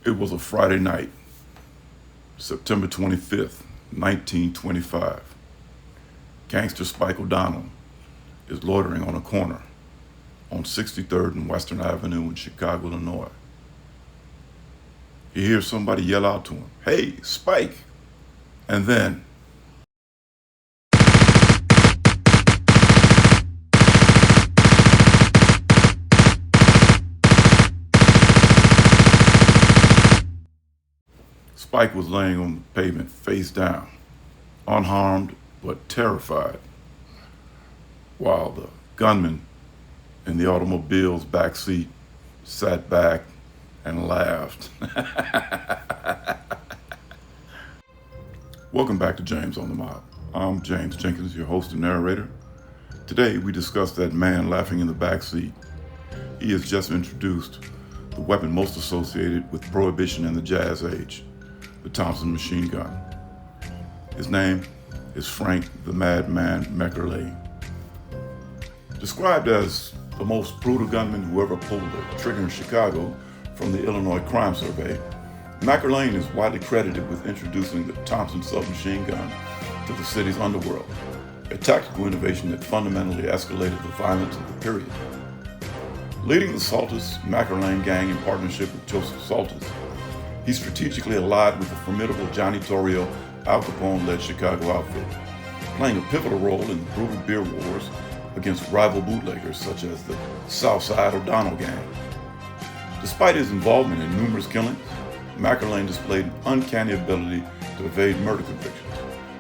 It was a Friday night, September 25th, 1925. Gangster Spike O'Donnell is loitering on a corner on 63rd and Western Avenue in Chicago, Illinois. He hears somebody yell out to him, "Hey, Spike!" And then Spike was laying on the pavement face down, unharmed but terrified, while the gunman in the automobile's back seat sat back and laughed. Welcome back to James on the Mob. I'm James Jenkins, your host and narrator. Today we discuss that man laughing in the back seat. He has just introduced the weapon most associated with Prohibition in the Jazz Age, the Thompson machine gun. His name is Frank the Madman McErlane. Described as the most brutal gunman who ever pulled a trigger in Chicago from the Illinois Crime Survey, McErlane is widely credited with introducing the Thompson submachine gun to the city's underworld, a tactical innovation that fundamentally escalated the violence of the period. Leading the Saltus McErlane gang in partnership with Joseph Saltus, he strategically allied with the formidable Johnny Torrio Al Capone-led Chicago outfit, playing a pivotal role in the brutal beer wars against rival bootleggers such as the Southside O'Donnell gang. Despite his involvement in numerous killings, McErlane displayed an uncanny ability to evade murder convictions,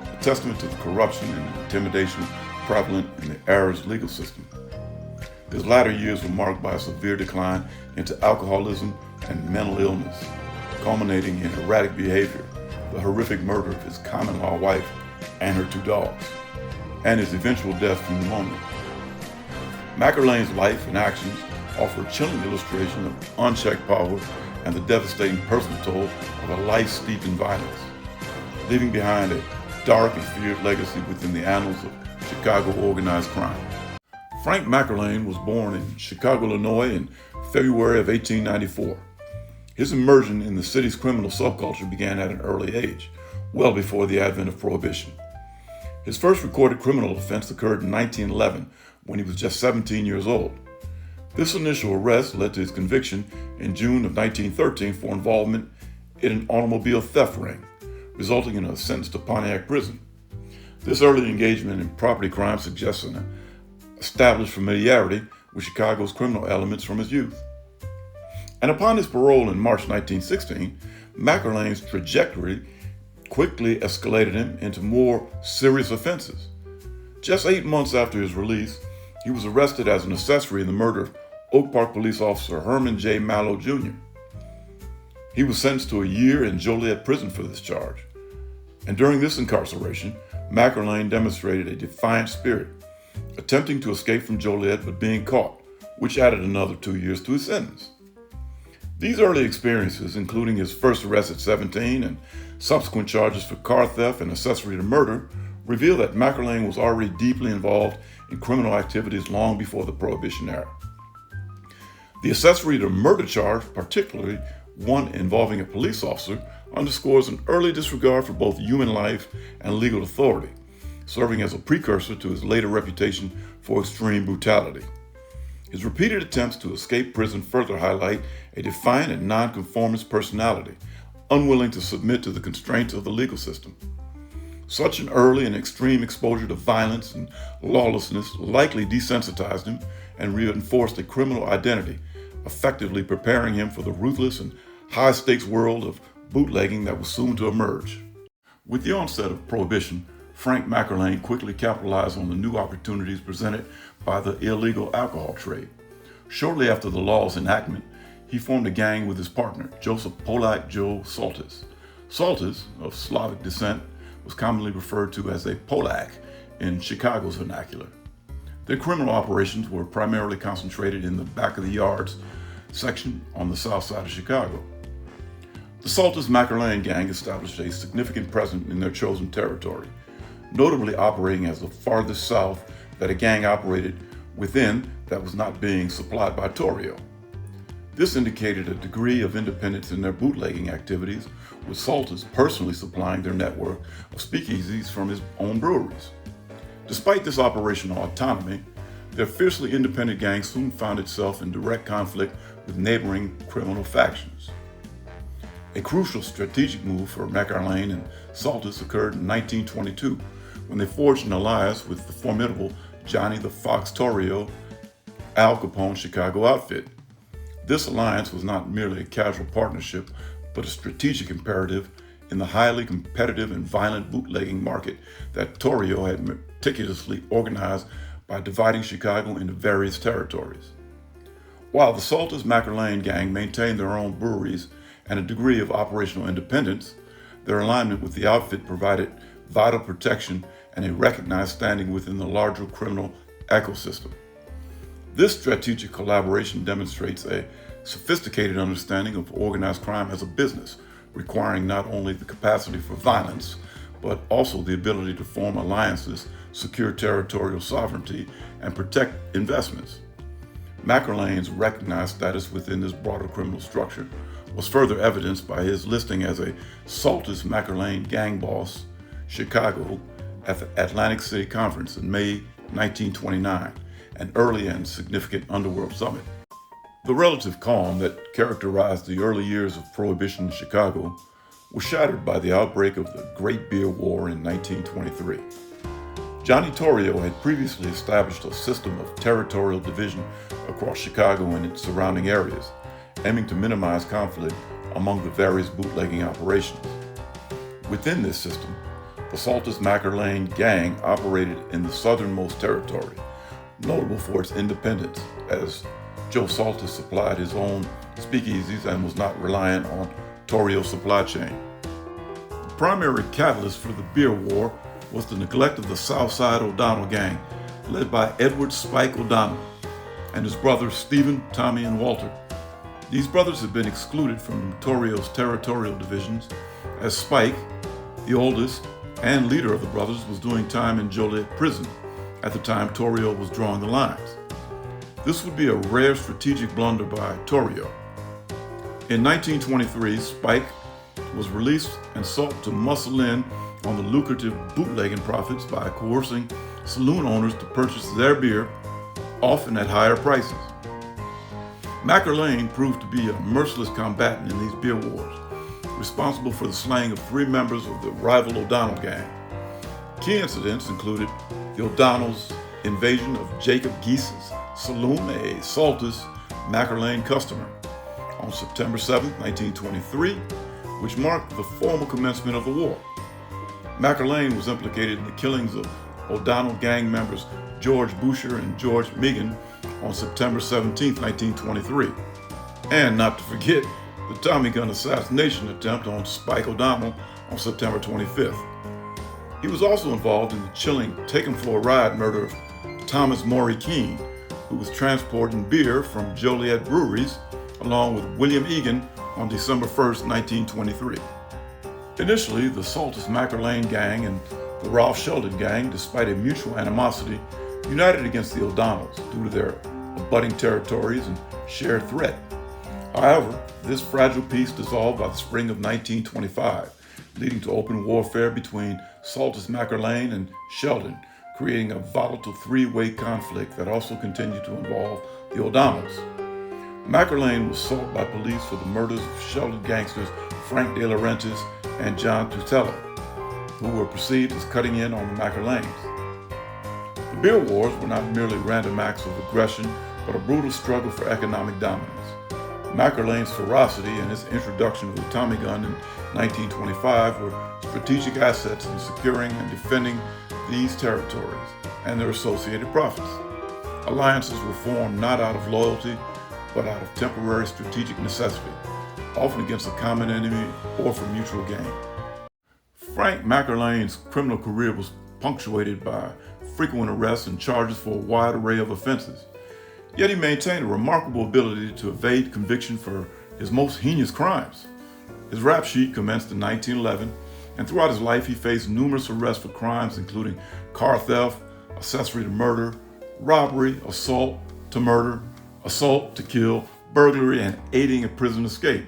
a testament to the corruption and intimidation prevalent in the era's legal system. His latter years were marked by a severe decline into alcoholism and mental illness, culminating in erratic behavior, the horrific murder of his common-law wife and her 2 dogs, and his eventual death from pneumonia. McErlane's life and actions offer a chilling illustration of unchecked power and the devastating personal toll of a life steeped in violence, leaving behind a dark and feared legacy within the annals of Chicago organized crime. Frank McErlane was born in Chicago, Illinois in February of 1894. His immersion in the city's criminal subculture began at an early age, well before the advent of Prohibition. His first recorded criminal offense occurred in 1911 when he was just 17 years old. This initial arrest led to his conviction in June of 1913 for involvement in an automobile theft ring, resulting in a sentence to Pontiac prison. This early engagement in property crime suggests an established familiarity with Chicago's criminal elements from his youth. And upon his parole in March 1916, McErlane's trajectory quickly escalated him into more serious offenses. Just 8 months after his release, he was arrested as an accessory in the murder of Oak Park police officer Herman J. Mallow Jr. He was sentenced to a year in Joliet prison for this charge. And during this incarceration, McErlane demonstrated a defiant spirit, attempting to escape from Joliet but being caught, which added another 2 years to his sentence. These early experiences, including his first arrest at 17 and subsequent charges for car theft and accessory to murder, reveal that McErlane was already deeply involved in criminal activities long before the Prohibition era. The accessory to murder charge, particularly one involving a police officer, underscores an early disregard for both human life and legal authority, serving as a precursor to his later reputation for extreme brutality. His repeated attempts to escape prison further highlight a defiant and nonconformist personality, unwilling to submit to the constraints of the legal system. Such an early and extreme exposure to violence and lawlessness likely desensitized him and reinforced a criminal identity, effectively preparing him for the ruthless and high-stakes world of bootlegging that was soon to emerge. With the onset of Prohibition, Frank McErlane quickly capitalized on the new opportunities presented by the illegal alcohol trade. Shortly after the law's enactment, he formed a gang with his partner, Joseph Polak Joe Saltus. Saltus, of Slavic descent, was commonly referred to as a Polak in Chicago's vernacular. Their criminal operations were primarily concentrated in the back of the yards section on the south side of Chicago. The Saltus McErlane gang established a significant presence in their chosen territory, notably operating as the farthest south that a gang operated within that was not being supplied by Torrio. This indicated a degree of independence in their bootlegging activities, with Saltis personally supplying their network of speakeasies from his own breweries. Despite this operational autonomy, their fiercely independent gang soon found itself in direct conflict with neighboring criminal factions. A crucial strategic move for McErlane and Saltis occurred in 1922 when they forged an alliance with the formidable Johnny the Fox Torrio, Al Capone's Chicago outfit. This alliance was not merely a casual partnership, but a strategic imperative in the highly competitive and violent bootlegging market that Torrio had meticulously organized by dividing Chicago into various territories. While the Saltis McErlane gang maintained their own breweries and a degree of operational independence, their alignment with the outfit provided vital protection and a recognized standing within the larger criminal ecosystem. This strategic collaboration demonstrates a sophisticated understanding of organized crime as a business, requiring not only the capacity for violence, but also the ability to form alliances, secure territorial sovereignty, and protect investments. McErlane's recognized status within this broader criminal structure was further evidenced by his listing as a Saltis McErlane gang boss, Chicago, at the Atlantic City Conference in May 1929, an early and significant underworld summit. The relative calm that characterized the early years of Prohibition in Chicago was shattered by the outbreak of the Great Beer War in 1923. Johnny Torrio had previously established a system of territorial division across Chicago and its surrounding areas, aiming to minimize conflict among the various bootlegging operations. Within this system, the Saltis McErlane gang operated in the southernmost territory, notable for its independence, as Joe Saltis supplied his own speakeasies and was not reliant on Torrio's supply chain. The primary catalyst for the beer war was the neglect of the Southside O'Donnell gang, led by Edward Spike O'Donnell and his brothers Stephen, Tommy, and Walter. These brothers had been excluded from Torrio's territorial divisions, as Spike, the oldest and leader of the brothers, was doing time in Joliet prison at the time Torrio was drawing the lines. This would be a rare strategic blunder by Torrio. In 1923, Spike was released and sought to muscle in on the lucrative bootlegging profits by coercing saloon owners to purchase their beer, often at higher prices. McErlane proved to be a merciless combatant in these beer wars, responsible for the slaying of 3 members of the rival O'Donnell gang. Key incidents included the O'Donnells' invasion of Jacob Geese's saloon, a Saltis McErlane customer, on September 7, 1923, which marked the formal commencement of the war. McErlane was implicated in the killings of O'Donnell gang members George Boucher and George Megan on September 17, 1923. And not to forget the Tommy gun assassination attempt on Spike O'Donnell on September 25th. He was also involved in the chilling Take 'em for a Ride murder of Thomas Maury Keene, who was transporting beer from Joliet breweries along with William Egan on December 1st, 1923. Initially, the Saltis McErlane gang and the Ralph Sheldon gang, despite a mutual animosity, united against the O'Donnells due to their abutting territories and shared threat. However, this fragile peace dissolved by the spring of 1925, leading to open warfare between Saltis McErlane and Sheldon, creating a volatile 3-way conflict that also continued to involve the O'Donnells. McErlane was sought by police for the murders of Sheldon gangsters Frank De Laurentiis and John Tutello, who were perceived as cutting in on the McErlanes. The beer wars were not merely random acts of aggression, but a brutal struggle for economic dominance. McErlane's ferocity and his introduction of the Tommy gun in 1925 were strategic assets in securing and defending these territories and their associated profits. Alliances were formed not out of loyalty, but out of temporary strategic necessity, often against a common enemy or for mutual gain. Frank McErlane's criminal career was punctuated by frequent arrests and charges for a wide array of offenses. Yet he maintained a remarkable ability to evade conviction for his most heinous crimes. His rap sheet commenced in 1911, and throughout his life he faced numerous arrests for crimes including car theft, accessory to murder, robbery, assault to murder, assault to kill, burglary, and aiding a prison escape.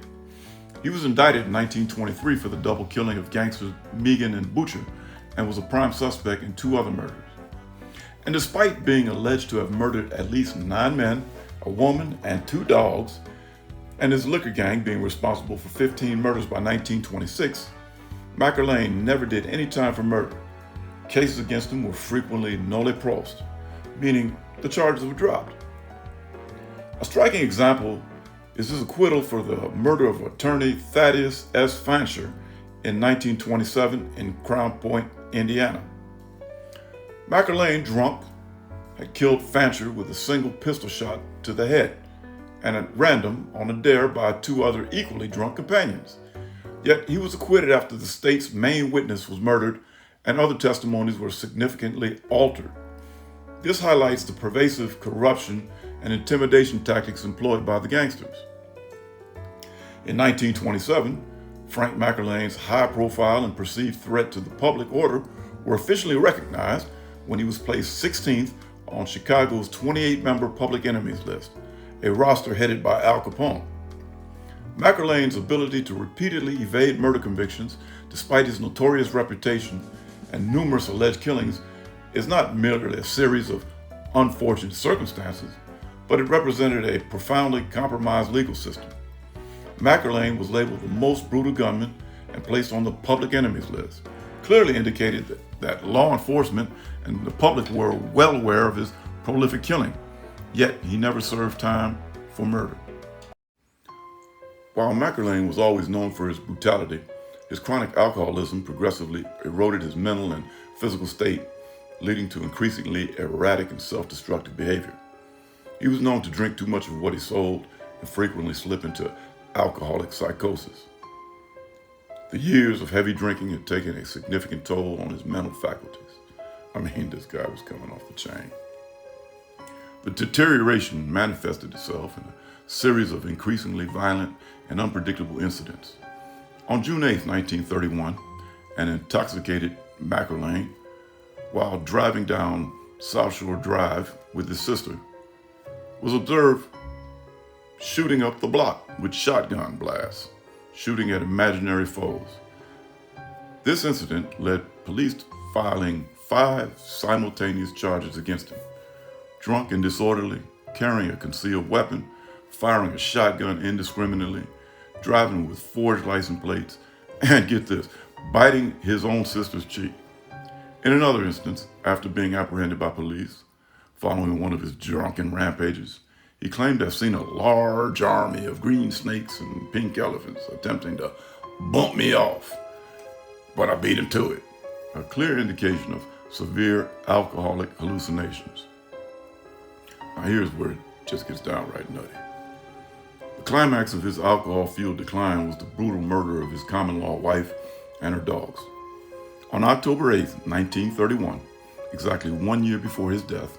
He was indicted in 1923 for the double killing of gangsters Megan and Butcher and was a prime suspect in 2 other murders. And despite being alleged to have murdered at least 9 men, a woman, and 2 dogs, and his liquor gang being responsible for 15 murders by 1926, McErlane never did any time for murder. Cases against him were frequently nolle prost, meaning the charges were dropped. A striking example is his acquittal for the murder of attorney Thaddeus S. Fancher in 1927 in Crown Point, Indiana. McErlane, drunk, had killed Fancher with a single pistol shot to the head and at random on a dare by 2 other equally drunk companions. Yet he was acquitted after the state's main witness was murdered and other testimonies were significantly altered. This highlights the pervasive corruption and intimidation tactics employed by the gangsters. In 1927, Frank McErlane's high profile and perceived threat to the public order were officially recognized when he was placed 16th on Chicago's 28-member Public Enemies list, a roster headed by Al Capone. McErlane's ability to repeatedly evade murder convictions, despite his notorious reputation and numerous alleged killings, is not merely a series of unfortunate circumstances, but it represented a profoundly compromised legal system. McErlane was labeled the most brutal gunman and placed on the Public Enemies list, clearly indicated that law enforcement and the public were well aware of his prolific killing, yet he never served time for murder. While McErlane was always known for his brutality, his chronic alcoholism progressively eroded his mental and physical state, leading to increasingly erratic and self-destructive behavior. He was known to drink too much of what he sold and frequently slip into alcoholic psychosis. The years of heavy drinking had taken a significant toll on his mental faculties. This guy was coming off the chain. The deterioration manifested itself in a series of increasingly violent and unpredictable incidents. On June 8, 1931, an intoxicated McErlane, while driving down South Shore Drive with his sister, was observed shooting up the block with shotgun blasts, shooting at imaginary foes. This incident led police to filing 5 simultaneous charges against him: drunk and disorderly, carrying a concealed weapon, firing a shotgun indiscriminately, driving with forged license plates, and get this, biting his own sister's cheek. In another instance, after being apprehended by police, following one of his drunken rampages, he claimed to have seen a large army of green snakes and pink elephants attempting to bump me off, but I beat him to it. A clear indication of severe alcoholic hallucinations. Now here's where it just gets downright nutty. The climax of his alcohol-fueled decline was the brutal murder of his common-law wife and her dogs. On October 8, 1931, exactly 1 year before his death,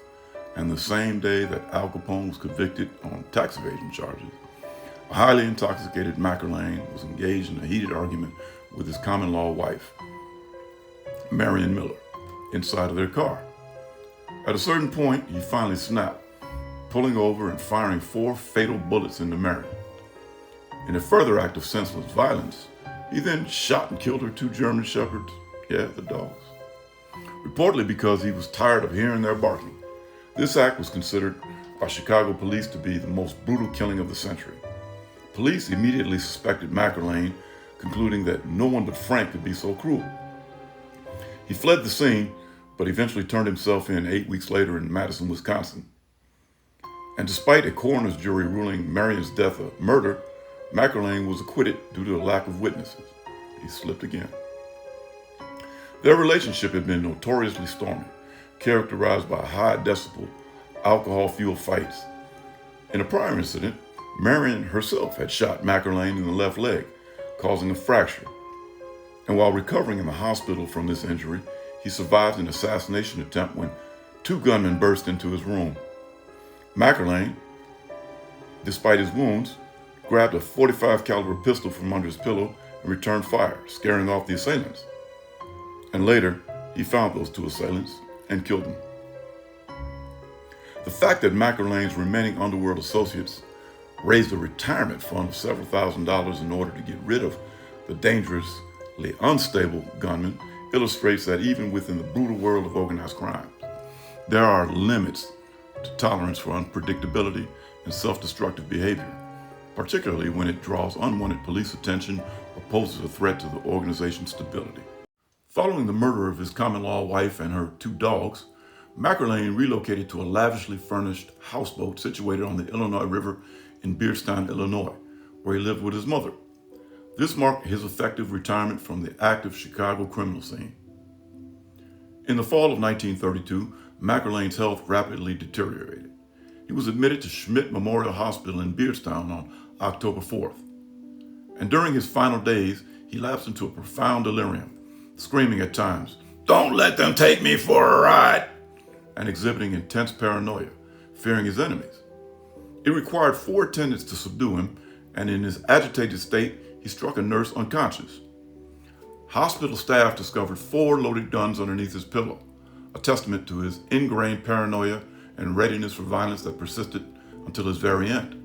and the same day that Al Capone was convicted on tax evasion charges, a highly intoxicated McErlane was engaged in a heated argument with his common-law wife, Marion Miller, inside of their car. At a certain point, he finally snapped, pulling over and firing 4 fatal bullets into Marion. In a further act of senseless violence, he then shot and killed her 2 German shepherds, the dogs, reportedly because he was tired of hearing their barking. This act was considered by Chicago police to be the most brutal killing of the century. Police immediately suspected McErlane, concluding that no one but Frank could be so cruel. He fled the scene, but eventually turned himself in 8 weeks later in Madison, Wisconsin. And despite a coroner's jury ruling Marion's death a murder, McErlane was acquitted due to a lack of witnesses. He slipped again. Their relationship had been notoriously stormy, characterized by high decibel, alcohol-fueled fights. In a prior incident, Marion herself had shot McErlane in the left leg, causing a fracture. And while recovering in the hospital from this injury, he survived an assassination attempt when 2 gunmen burst into his room. McErlane, despite his wounds, grabbed a .45 caliber pistol from under his pillow and returned fire, scaring off the assailants. And later, he found those 2 assailants and killed them. The fact that McErlane's remaining underworld associates raised a retirement fund of several $1,000s in order to get rid of the dangerously unstable gunman illustrates that even within the brutal world of organized crime, there are limits to tolerance for unpredictability and self-destructive behavior, particularly when it draws unwanted police attention or poses a threat to the organization's stability. Following the murder of his common-law wife and her 2 dogs, McErlane relocated to a lavishly furnished houseboat situated on the Illinois River in Beardstown, Illinois, where he lived with his mother. This marked his effective retirement from the active Chicago criminal scene. In the fall of 1932, McErlane's health rapidly deteriorated. He was admitted to Schmidt Memorial Hospital in Beardstown on October 4th. And during his final days, he lapsed into a profound delirium, screaming at times, "Don't let them take me for a ride!" and exhibiting intense paranoia, fearing his enemies. It required 4 attendants to subdue him, and in his agitated state, he struck a nurse unconscious. Hospital staff discovered 4 loaded guns underneath his pillow, a testament to his ingrained paranoia and readiness for violence that persisted until his very end.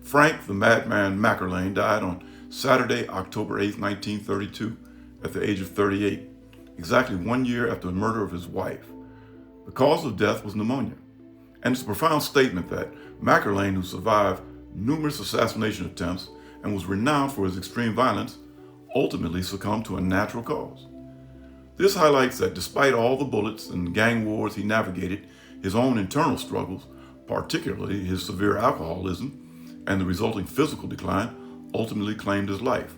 Frank the Madman McErlane died on Saturday, October 8, 1932, at the age of 38, exactly 1 year after the murder of his wife. The cause of death was pneumonia, and it's a profound statement that McErlane, who survived numerous assassination attempts and was renowned for his extreme violence, ultimately succumbed to a natural cause. This highlights that despite all the bullets and gang wars he navigated, his own internal struggles, particularly his severe alcoholism and the resulting physical decline, ultimately claimed his life,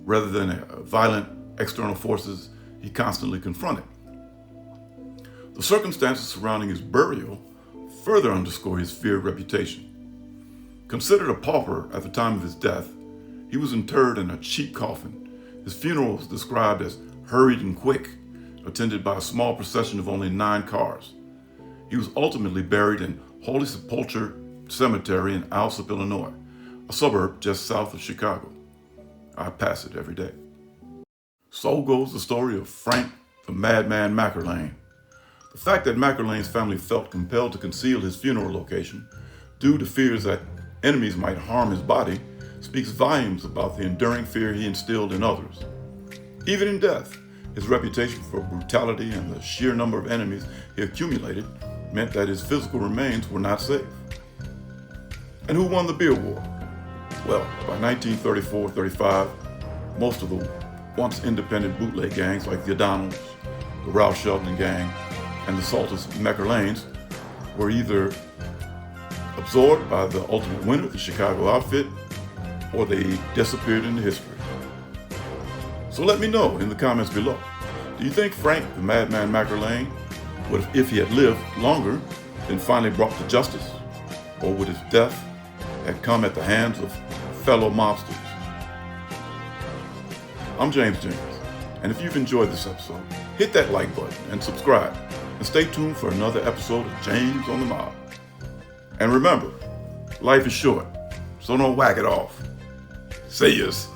rather than violent external forces he constantly confronted. The circumstances surrounding his burial further underscore his feared reputation. Considered a pauper at the time of his death, he was interred in a cheap coffin. His funeral was described as hurried and quick, attended by a small procession of only 9 cars. He was ultimately buried in Holy Sepulchre Cemetery in Alsip, Illinois, a suburb just south of Chicago. I pass it every day. So goes the story of Frank the Madman McErlane. The fact that McErlane's family felt compelled to conceal his funeral location due to fears that enemies might harm his body speaks volumes about the enduring fear he instilled in others. Even in death, his reputation for brutality and the sheer number of enemies he accumulated meant that his physical remains were not safe. And who won the beer war? Well, by 1934-35, most of the once independent bootleg gangs like the O'Donnells, the Ralph Shelton Gang, and the Saltus McErlanes were either absorbed by the ultimate winner, the Chicago outfit, or they disappeared into history. So let me know in the comments below. Do you think Frank the Madman McErlane would have, if he had lived longer, been finally brought to justice? Or would his death have come at the hands of fellow mobsters? I'm James, and if you've enjoyed this episode, hit that like button and subscribe, and stay tuned for another episode of James on the Mob. And remember, life is short, so don't whack it off. See yous.